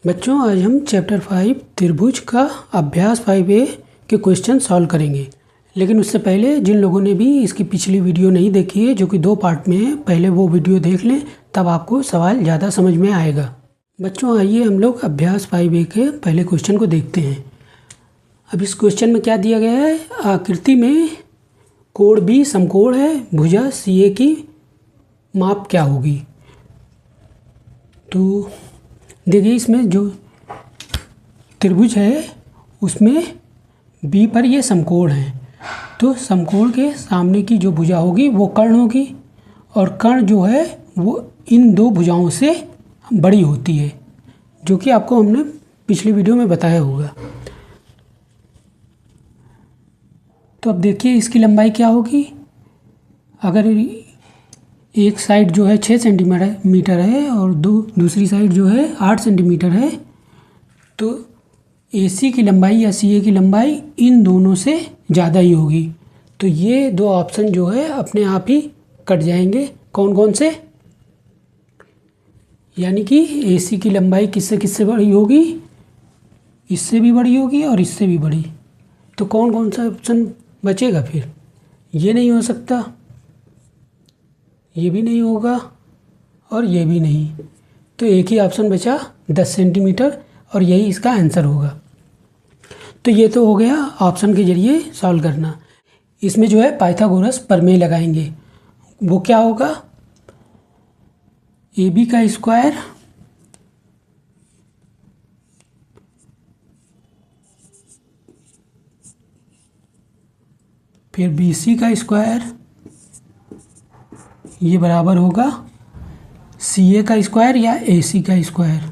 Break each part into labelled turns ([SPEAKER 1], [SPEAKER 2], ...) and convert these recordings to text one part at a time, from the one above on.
[SPEAKER 1] बच्चों, आज हम चैप्टर 5 त्रिभुज का अभ्यास 5A के क्वेश्चन सॉल्व करेंगे। लेकिन उससे पहले जिन लोगों ने भी इसकी पिछली वीडियो नहीं देखी है, जो कि 2 पार्ट में है, पहले वो वीडियो देख लें, तब आपको सवाल ज़्यादा समझ में आएगा। बच्चों, आइए हम लोग अभ्यास 5A के पहले क्वेश्चन को देखते हैं। अब इस क्वेश्चन में क्या दिया गया है? आकृति में कोण B समकोण है, भुजा CA की माप क्या होगी? तो देखिए, इसमें जो त्रिभुज है उसमें B पर ये समकोण है, तो समकोण के सामने की जो भुजा होगी वो कर्ण होगी, और कर्ण जो है वो इन दो भुजाओं से बड़ी होती है, जो कि आपको हमने पिछली वीडियो में बताया होगा। तो अब देखिए इसकी लंबाई क्या होगी। अगर एक साइड जो है 6 सेंटीमीटर है और दूसरी साइड जो है 8 सेंटीमीटर है, तो AC की लंबाई या CA की लंबाई इन दोनों से ज़्यादा ही होगी। तो ये दो ऑप्शन जो है अपने आप ही कट जाएंगे। कौन कौन से? यानी कि AC की लंबाई किससे किससे बड़ी होगी? इससे भी बड़ी होगी और इससे भी बड़ी। तो कौन कौन सा ऑप्शन बचेगा फिर? ये नहीं हो सकता, ये भी नहीं होगा और ये भी नहीं। तो एक ही ऑप्शन बचा 10 सेंटीमीटर, और यही इसका आंसर होगा। तो ये तो हो गया ऑप्शन के जरिए सॉल्व करना। इसमें जो है पाइथागोरस प्रमेय लगाएंगे। वो क्या होगा? AB का स्क्वायर फिर BC का स्क्वायर, ये बराबर होगा CA का स्क्वायर या AC का स्क्वायर।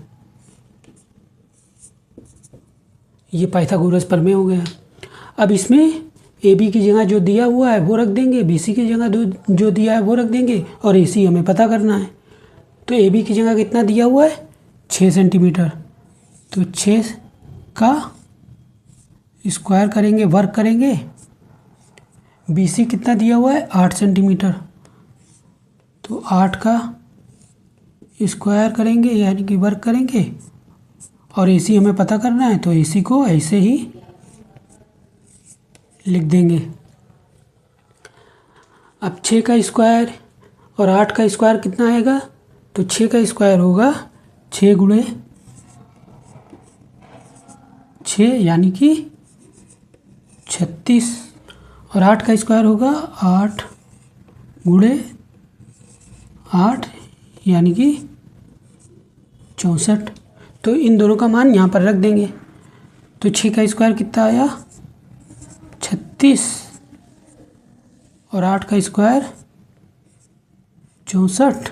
[SPEAKER 1] ये पाइथागोरस प्रमेय हो गया। अब इसमें AB की जगह जो दिया हुआ है वो रख देंगे, BC की जगह जो दिया है वो रख देंगे, और AC हमें पता करना है। तो AB की जगह कितना दिया हुआ है? 6 सेंटीमीटर। तो 6 का स्क्वायर करेंगे, वर्ग करेंगे। BC कितना दिया हुआ है? 8 सेंटीमीटर। तो 8 का स्क्वायर करेंगे यानी कि वर्ग करेंगे, और AC हमें पता करना है, तो AC को ऐसे ही लिख देंगे। अब 6 का स्क्वायर और 8 का स्क्वायर कितना आएगा? तो 6 का स्क्वायर होगा 6 गुणे 6 यानी कि 36, और 8 का स्क्वायर होगा 8 गुणे 8 यानी कि 64। तो इन दोनों का मान यहाँ पर रख देंगे। तो 6 का स्क्वायर कितना आया? 36, और 8 का स्क्वायर 64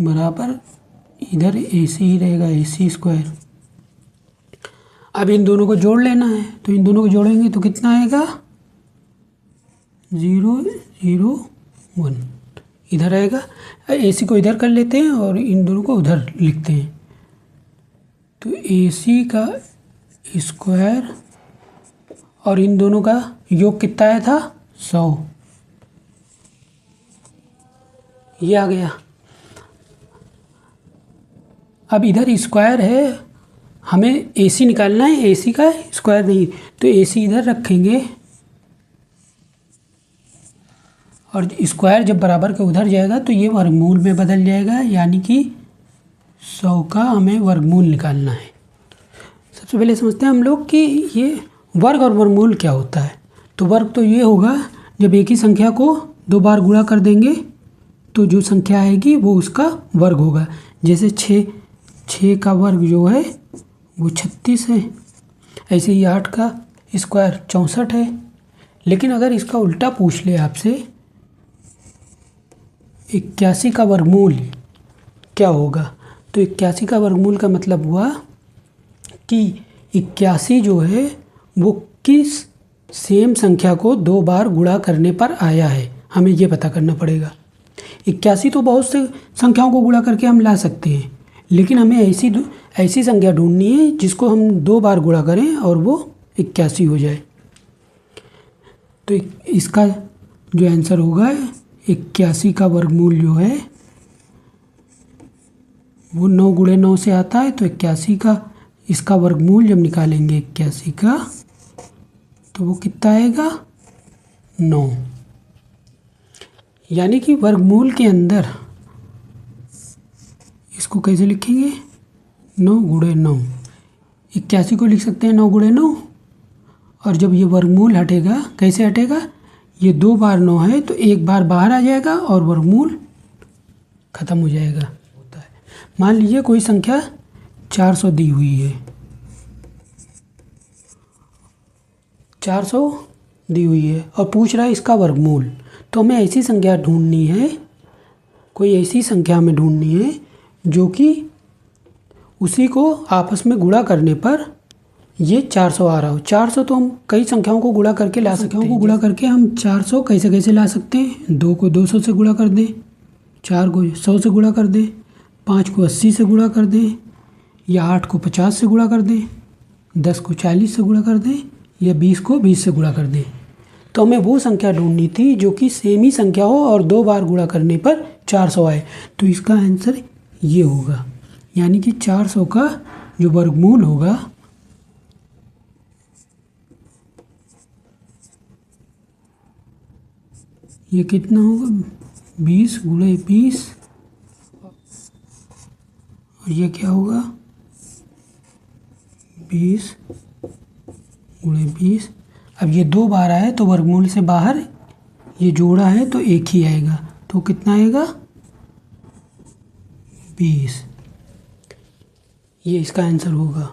[SPEAKER 1] बराबर, इधर AC ही रहेगा, AC स्क्वायर। अब इन दोनों को जोड़ लेना है, तो इन दोनों को जोड़ेंगे तो कितना आएगा? 0 0 1 इधर आएगा। AC को इधर कर लेते हैं और इन दोनों को उधर लिखते हैं। तो AC का स्क्वायर और इन दोनों का योग कितना आया था? 100। ये आ गया। अब इधर स्क्वायर है, हमें AC निकालना है, AC का स्क्वायर नहीं। तो AC इधर रखेंगे, और स्क्वायर जब बराबर के उधर जाएगा तो ये वर्गमूल में बदल जाएगा, यानी कि 100 का हमें वर्गमूल निकालना है। सबसे पहले समझते हैं हम लोग कि ये वर्ग और वर्गमूल क्या होता है। तो वर्ग तो ये होगा जब एक ही संख्या को 2 बार गुणा कर देंगे तो जो संख्या आएगी वो उसका वर्ग होगा। जैसे 6 का वर्ग जो है वो 36 है, ऐसे ही 8 का स्क्वायर 64 है। लेकिन अगर इसका उल्टा पूछ ले आपसे, 81 का वर्गमूल क्या होगा? तो 81 का वर्गमूल का मतलब हुआ कि 81 जो है वो किस सेम संख्या को 2 बार गुणा करने पर आया है, हमें ये पता करना पड़ेगा। 81 तो बहुत से संख्याओं को गुणा करके हम ला सकते हैं, लेकिन हमें ऐसी संख्या ढूंढनी है जिसको हम 2 बार गुणा करें और वो 81 हो जाए। तो इसका जो आंसर होगा 81 का वर्गमूल जो है वो 9 गुणे 9 से आता है, तो 81 का इसका वर्गमूल जब निकालेंगे 81 का, तो वो कितना आएगा 9। यानी कि वर्गमूल के अंदर इसको कैसे लिखेंगे, 9 गुणे 9, 81 को लिख सकते हैं 9 गुणे 9। और जब ये वर्गमूल हटेगा, कैसे हटेगा, ये 2 बार 9 है तो 1 बार बाहर आ जाएगा और वर्गमूल ख़त्म हो जाएगा। होता है, मान लीजिए कोई संख्या 400 दी हुई है, 400 दी हुई है और पूछ रहा है इसका वर्गमूल। तो हमें ऐसी संख्या ढूंढनी है, कोई ऐसी संख्या हमें ढूंढनी है जो कि उसी को आपस में गुणा करने पर ये 400 आ रहा हो। 400 तो हम कई संख्याओं को गुणा करके ला सकते हैं। गुणा करके हम 400 कैसे कैसे ला सकते हैं, 2 को 200 से गुणा कर दें, 4 को 100 से गुणा कर दें, 5 को 80 से गुणा कर दें, या 8 को 50 से गुणा कर दें, 10 को 40 से गुणा कर दें, या 20 को 20 से गुणा कर दें। तो हमें वो संख्या ढूंढनी थी जो कि सेम ही संख्या हो और 2 बार गुणा करने पर 400 आए। तो इसका आंसर ये होगा, यानी कि 400 का जो वर्गमूल होगा ये कितना होगा, 20 गुणे 20, और ये क्या होगा 20 गुणे 20। अब ये 2 बार आए तो वर्गमूल से बाहर ये जोड़ा है तो 1 ही आएगा, तो कितना आएगा 20। ये इसका आंसर होगा।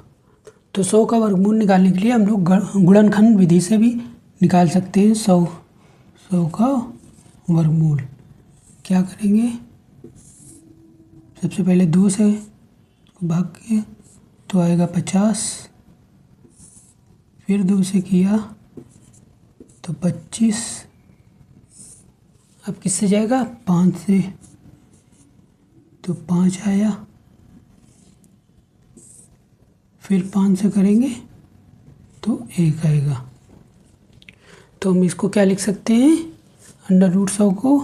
[SPEAKER 1] तो 100 का वर्गमूल निकालने के लिए हम लोग गुणनखंड विधि से भी निकाल सकते हैं। 100 का वर्गमूल क्या करेंगे, सबसे पहले 2 से भाग के तो आएगा 50, फिर 2 से किया तो 25, अब किससे जाएगा 5 से, तो 5 आया, फिर 5 से करेंगे तो 1 आएगा। तो हम इसको क्या लिख सकते हैं, √100 को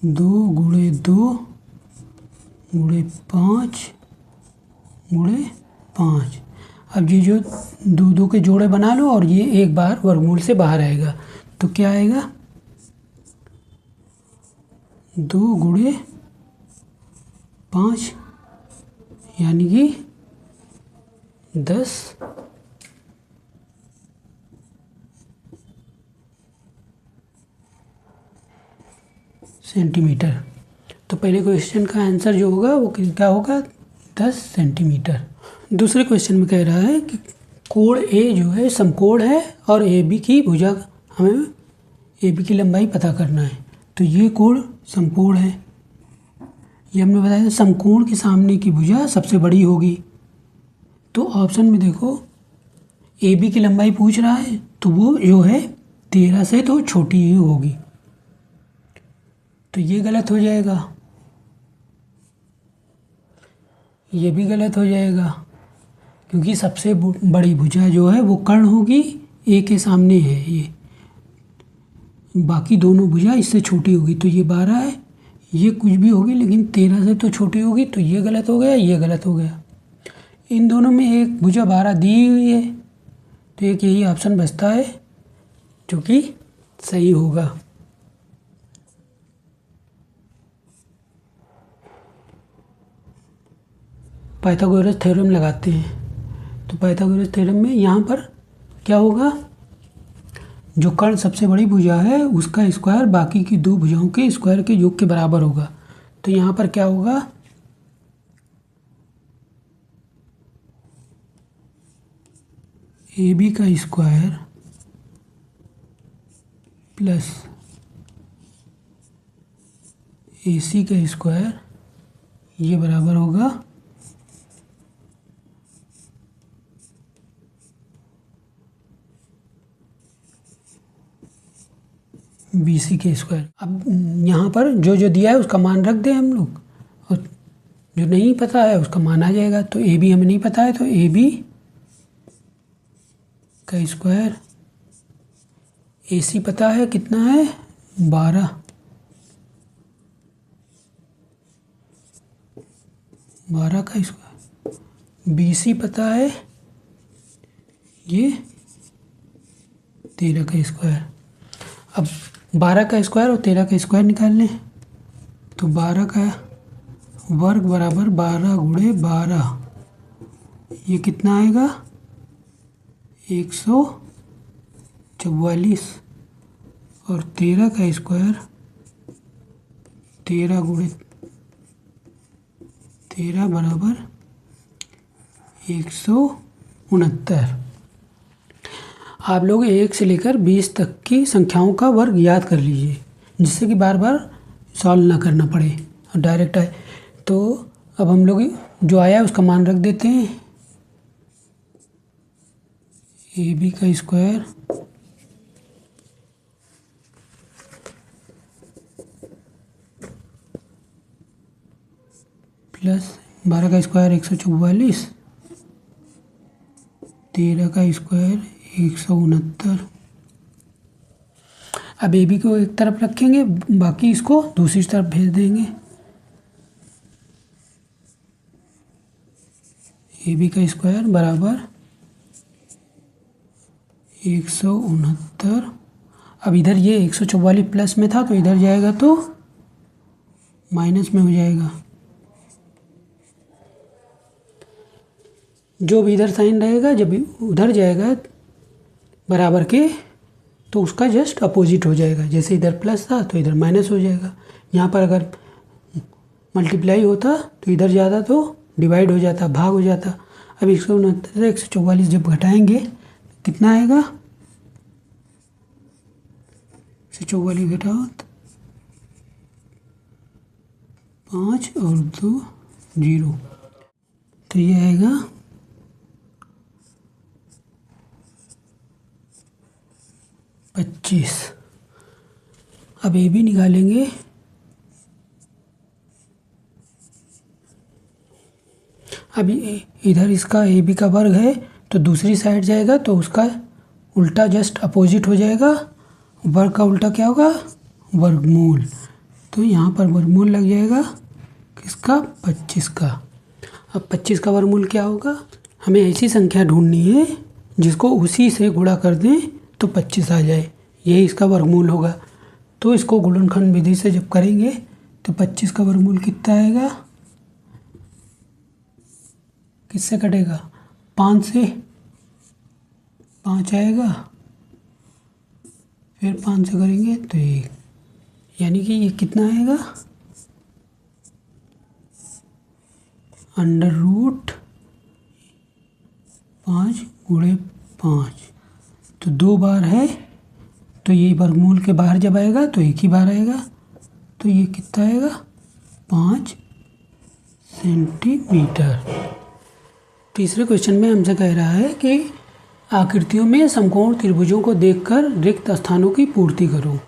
[SPEAKER 1] 2 गुणे 2 गुणे 5 गुणे 5। अब ये जो 2 के जोड़े बना लो और ये 1 बार वर्गमूल से बाहर आएगा, तो क्या आएगा 2 गुणे 5, यानी कि 10 सेंटीमीटर। तो पहले क्वेश्चन का आंसर जो होगा वो क्या होगा 10 सेंटीमीटर। दूसरे क्वेश्चन में कह रहा है कि कोण ए जो है समकोण है और ए बी की भुजा, हमें ए बी की लंबाई पता करना है। तो ये कोण समकोण है, ये हमने बताया समकोण के सामने की भुजा सबसे बड़ी होगी। तो ऑप्शन में देखो ए बी की लंबाई पूछ रहा है, तो वो जो है 13 से तो छोटी ही होगी, तो ये गलत हो जाएगा, ये भी गलत हो जाएगा, क्योंकि सबसे बड़ी भुजा जो है वो कर्ण होगी, ए के सामने है ये, बाकी दोनों भुजा इससे छोटी होगी। तो ये 12 है, ये कुछ भी होगी लेकिन 13 से तो छोटी होगी, तो ये गलत हो गया, ये गलत हो गया। इन दोनों में एक भुजा 12 दी हुई है, तो एक यही ऑप्शन बचता है जो कि सही होगा। पाइथागोरस थ्योरम लगाते हैं। तो पाइथागोरस थ्योरम में यहाँ पर क्या होगा, जो कर्ण सबसे बड़ी भुजा है उसका स्क्वायर बाकी की 2 भुजाओं के स्क्वायर के योग के बराबर होगा। तो यहाँ पर क्या होगा, ए बी का स्क्वायर प्लस ए सी का स्क्वायर, ये बराबर होगा बी सी के स्क्वायर। अब यहाँ पर जो जो दिया है उसका मान रख दें हम लोग, और जो नहीं पता है उसका मान आ जाएगा। तो ए बी हमें नहीं पता है, तो ए बी का स्क्वायर, ए सी पता है कितना है 12 का स्क्वायर, BC पता है, ये 13 का स्क्वायर। अब 12 का स्क्वायर और 13 का स्क्वायर निकाल लें, तो 12 का वर्ग बराबर 12 गुणे 12, ये कितना आएगा 144, और 13 का स्क्वायर 13 गुणे 13 बराबर 169। आप लोग 1 से लेकर 20 तक की संख्याओं का वर्ग याद कर लीजिए, जिससे कि बार बार सॉल्व ना करना पड़े और डायरेक्ट आए। तो अब हम लोग जो आया उसका मान रख देते हैं, AB का स्क्वायर प्लस 12 का स्क्वायर 144, 13 का स्क्वायर 169। अब AB को एक तरफ रखेंगे, बाकी इसको दूसरी तरफ भेज देंगे। AB का स्क्वायर बराबर 169। अब इधर ये 144 प्लस में था तो इधर जाएगा तो माइनस में हो जाएगा। जो भी इधर साइन रहेगा जब उधर जाएगा बराबर के, तो उसका जस्ट अपोजिट हो जाएगा। जैसे इधर प्लस था तो इधर माइनस हो जाएगा। यहाँ पर अगर मल्टीप्लाई होता तो इधर ज़्यादा तो डिवाइड हो जाता, भाग हो जाता। अब 169 से 144 जब घटाएंगे कितना आएगा, 144 घटाओ 5 और 2 0, तो ये आएगा 25। अब AB निकालेंगे, अभी इधर इसका AB का वर्ग है तो दूसरी साइड जाएगा तो उसका उल्टा जस्ट अपोजिट हो जाएगा। वर्ग का उल्टा क्या होगा, वर्गमूल। तो यहाँ पर वर्गमूल लग जाएगा किसका, 25 का। अब 25 का वर्गमूल क्या होगा, हमें ऐसी संख्या ढूंढनी है जिसको उसी से गुणा कर दें तो 25 आ जाए, यही इसका वर्गमूल होगा। तो इसको गुणनखंड विधि से जब करेंगे तो 25 का वर्गमूल कितना आएगा, किससे कटेगा, 5 से, 5 आएगा, फिर 5 से करेंगे तो 1, यानी कि ये कितना आएगा, √5 गुणे 5। तो 2 बार है तो ये वर्गमूल के बाहर जब आएगा तो एक ही बार आएगा, तो ये कितना आएगा 5 सेंटीमीटर। तीसरे क्वेश्चन में हमसे कह रहा है कि आकृतियों में समकोण त्रिभुजों को देखकर रिक्त स्थानों की पूर्ति करो।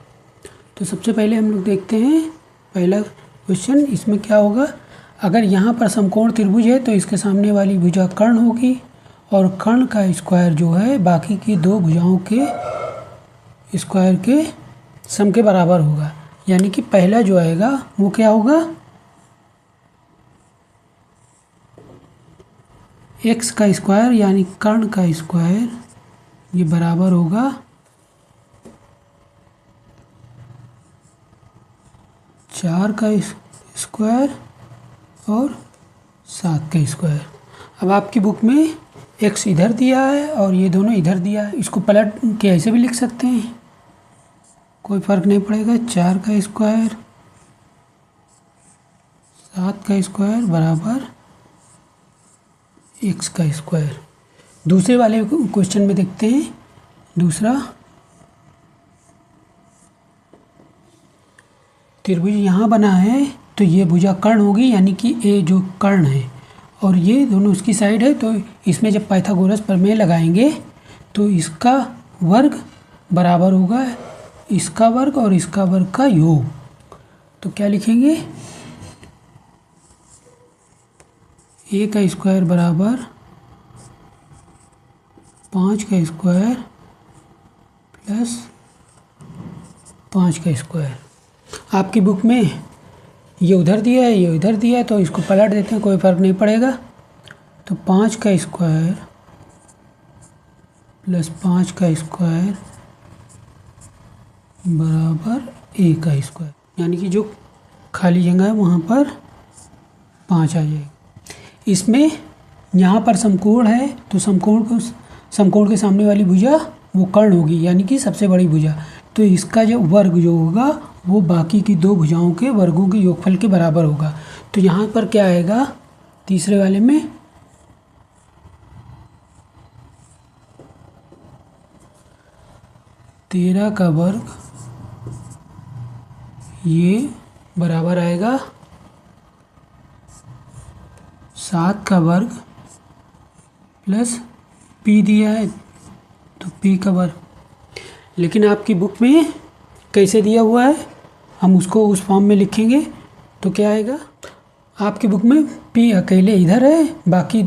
[SPEAKER 1] तो सबसे पहले हम लोग देखते हैं पहला क्वेश्चन। इसमें क्या होगा, अगर यहाँ पर समकोण त्रिभुज है तो इसके सामने वाली भुजा कर्ण होगी और कर्ण का स्क्वायर जो है बाकी की दो भुजाओं के स्क्वायर के सम के बराबर होगा। यानी कि पहला जो आएगा वो क्या होगा, x का स्क्वायर यानी कर्ण का स्क्वायर, ये बराबर होगा 4 का स्क्वायर और 7 का स्क्वायर। अब आपकी बुक में x इधर दिया है और ये दोनों इधर दिया है, इसको पलट के ऐसे भी लिख सकते हैं, कोई फ़र्क नहीं पड़ेगा। 4 का स्क्वायर 7 का स्क्वायर बराबर x का स्क्वायर। दूसरे वाले क्वेश्चन में देखते हैं। दूसरा, त्रिभुज यहाँ बना है तो ये भुजा कर्ण होगी, यानी कि ए जो कर्ण है और ये दोनों उसकी साइड है, तो इसमें जब पाइथागोरस प्रमेय लगाएंगे तो इसका वर्ग बराबर होगा इसका वर्ग और इसका वर्ग का योग। तो क्या लिखेंगे, ए का स्क्वायर बराबर 5 का स्क्वायर प्लस 5 का स्क्वायर। आपकी बुक में ये उधर दिया है, ये इधर दिया है, तो इसको पलट देते हैं, कोई फ़र्क नहीं पड़ेगा। तो 5 का स्क्वायर प्लस 5 का स्क्वायर बराबर a का स्क्वायर, यानी कि जो खाली जगह है वहाँ पर 5 आ जाएगा। इसमें यहाँ पर समकोण है, तो समकोण के सामने वाली भुजा वो कर्ण होगी, यानी कि सबसे बड़ी भुजा। तो इसका जो वर्ग जो होगा वो बाकी की दो भुजाओं के वर्गों के योगफल के बराबर होगा। तो यहाँ पर क्या आएगा, तीसरे वाले में 13 का वर्ग ये बराबर आएगा 7 का वर्ग प्लस p दिया है तो p का वर्ग। लेकिन आपकी बुक में कैसे दिया हुआ है, हम उसको उस फॉर्म में लिखेंगे तो क्या आएगा। आपकी बुक में p अकेले इधर है, बाकी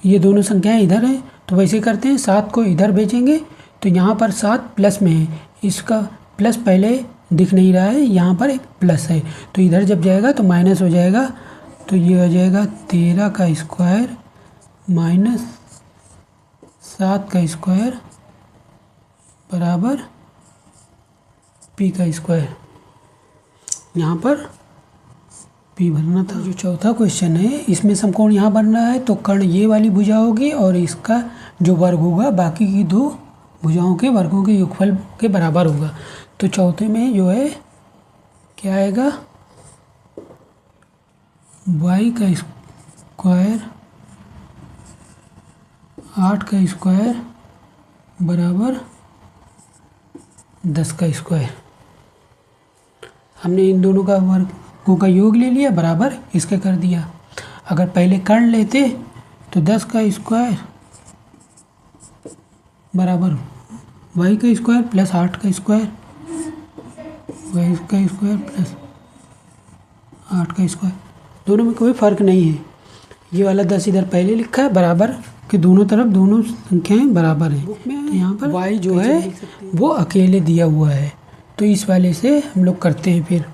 [SPEAKER 1] ये दोनों संख्याएं इधर हैं। तो वैसे करते हैं, 7 को इधर भेजेंगे तो यहाँ पर 7 प्लस में है, इसका प्लस पहले दिख नहीं रहा है, यहाँ पर एक प्लस है, तो इधर जब जाएगा तो माइनस हो जाएगा। तो ये हो जाएगा 13 का स्क्वायर माइनस 7 का स्क्वायर बराबर p का स्क्वायर। यहाँ पर p भरना था। जो चौथा क्वेश्चन है इसमें समकोण यहाँ बन रहा है, तो कर्ण ये वाली भुजा होगी और इसका जो वर्ग होगा बाकी की दो भुजाओं के वर्गों के योगफल के बराबर होगा। तो चौथे में जो है क्या आएगा, y का स्क्वायर 8 का स्क्वायर बराबर 10 का स्क्वायर। हमने इन दोनों का वर्गों का योग ले लिया, बराबर इसके कर दिया। अगर पहले कर्ण लेते तो 10 का स्क्वायर बराबर y का स्क्वायर प्लस 8 का स्क्वायर, y का स्क्वायर प्लस 8 का स्क्वायर, दोनों में कोई फ़र्क नहीं है। ये वाला 10 इधर पहले लिखा है, बराबर कि दोनों तरफ दोनों संख्याएं बराबर हैं। तो यहाँ पर y जो है वो अकेले दिया हुआ है, तो इस वाले से हम लोग करते हैं। फिर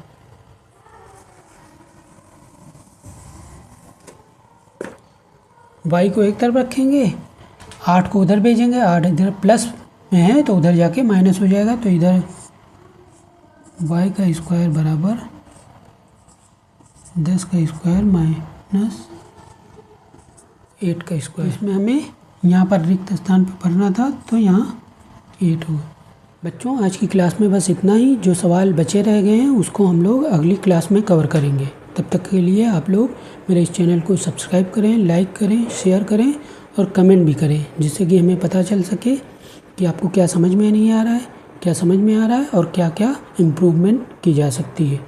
[SPEAKER 1] y को एक तरफ रखेंगे, 8 को उधर भेजेंगे, 8 इधर प्लस में है तो उधर जाके माइनस हो जाएगा। तो इधर y का स्क्वायर बराबर 10 का स्क्वायर माइनस 8 का स्क्वायर। इसमें हमें यहाँ पर रिक्त स्थान पर भरना था, तो यहाँ 8 होगा। बच्चों आज की क्लास में बस इतना ही। जो सवाल बचे रह गए हैं उसको हम लोग अगली क्लास में कवर करेंगे। तब तक के लिए आप लोग मेरे इस चैनल को सब्सक्राइब करें, लाइक करें, शेयर करें और कमेंट भी करें, जिससे कि हमें पता चल सके कि आपको क्या समझ में नहीं आ रहा है, क्या समझ में आ रहा है और क्या क्या इम्प्रूवमेंट की जा सकती है।